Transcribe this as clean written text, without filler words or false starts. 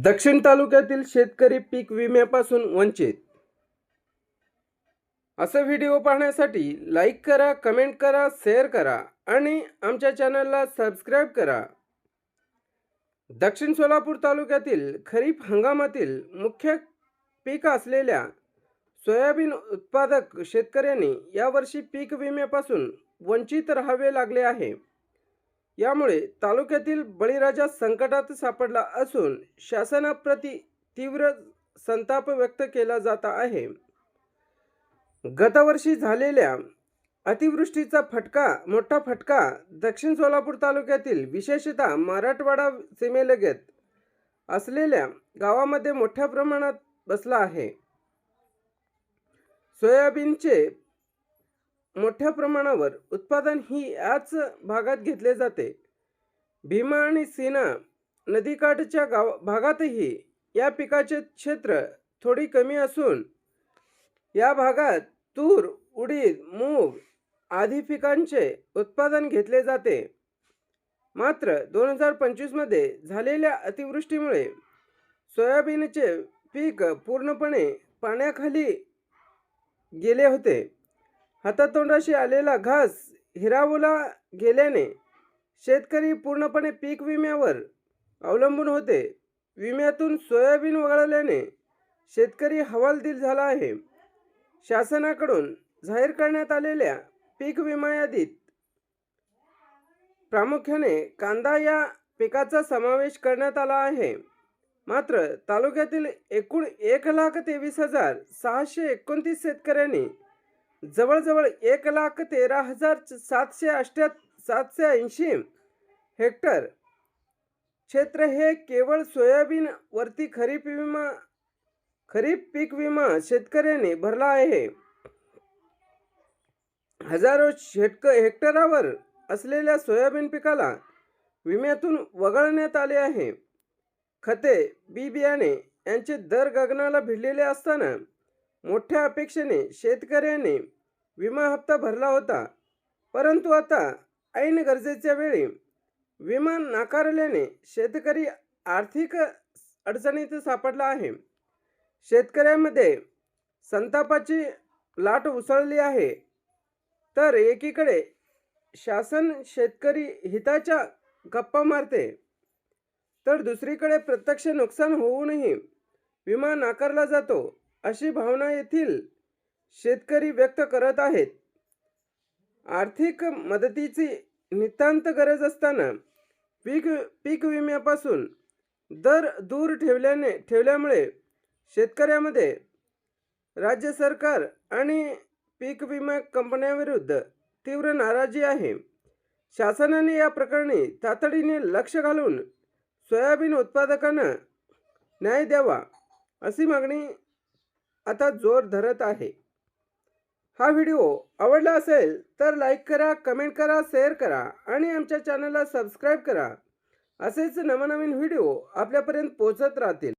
दक्षिण तालुक्यातील शेतकरी पीक विम्यापासून वंचित. असे व्हिडिओ पाहण्यासाठी लाईक करा, कमेंट करा, शेअर करा आणि आमच्या चॅनलला सबस्क्राईब करा. दक्षिण सोलापूर तालुक्यातील खरीप हंगामातील मुख्य पीक असलेल्या सोयाबीन उत्पादक शेतकऱ्यांनी यावर्षी पीक विम्यापासून वंचित राहावे लागले आहे. यामुळे तालुक्यातील बळीराजा संकटात सापडला असून शासनाप्रती तीव्र संताप व्यक्त केला जात आहे. गतवर्षी झालेल्या अतिवृष्टीचा मोठा फटका दक्षिण सोलापूर तालुक्यातील विशेषतः मराठवाडा सीमेलगत असलेल्या गावामध्ये मोठ्या प्रमाणात बसला आहे. सोयाबीनचे मोठ्या प्रमाणावर उत्पादन ही याच भागात घेतले जाते. भीमा आणि सीना नदीकाठच्या भागातही या पिकाचे क्षेत्र थोडी कमी असून या भागात तूर, उडीद, मूग आदी पिकांचे उत्पादन घेतले जाते. मात्र 2025 मध्ये झालेल्या अतिवृष्टीमुळे सोयाबीनचे पीक पूर्णपणे पाण्याखाली गेले होते. हातातोंडाशी आलेला घास हिरावला गेल्याने शेतकरी पूर्णपणे पीक विम्यावर अवलंबून होते. विम्यातून सोयाबीन वगळल्याने शेतकरी हवालदिल झाला आहे. शासनाकडून जाहीर करण्यात आलेल्या पीक विमा यादीत प्रामुख्याने कांदा या पिकाचा समावेश करण्यात आला आहे. मात्र तालुक्यातील एकूण 1,23,629 शेतकऱ्यांनी जवळजवळ 1,13,780 हेक्टर क्षेत्र हे केवळ सोयाबीन वरती खरीप पीक विमा शेतकऱ्यांनी भरला आहे. हजारो हेक्टरावर असलेल्या सोयाबीन पिकाला विम्यातून वगळण्यात आले आहे. खते, बी बियाणे यांचे दर गगनाला भिडलेले असताना मोठ्या अपेक्षेने शेतकऱ्यांनी विमा हप्ता भरला होता. परंतु आता ऐन गरजेच्या वेळी विमा नाकारल्याने शेतकरी आर्थिक अडचणीत सापडला आहे. शेतकऱ्यांमध्ये संतापाची लाट उसळली आहे. तर एकीकडे शासन शेतकरी हिताच्या गप्पा मारते, तर दुसरीकडे प्रत्यक्ष नुकसान होऊनही विमा नाकारला जातो, अशी भावना येथील शेतकरी व्यक्त करत आहेत. आर्थिक मदतीची नितांत गरज असताना पीक विम्यापासून दर दूर ठेवल्यामुळे शेतकऱ्यामध्ये राज्य सरकार आणि पीक विमा कंपन्यांविरुद्ध तीव्र नाराजी आहे. शासनाने या प्रकरणी तातडीने लक्ष घालून सोयाबीन उत्पादकांना न्याय द्यावा, अशी मागणी आता जोर धरत आहे. हा व्हिडिओ आवडला असेल तर लाईक करा, कमेंट करा, शेअर करा आणि आमच्या चॅनलला सबस्क्राईब करा. असेच नवनवीन व्हिडिओ आपल्यापर्यंत पोहोचत राहतील.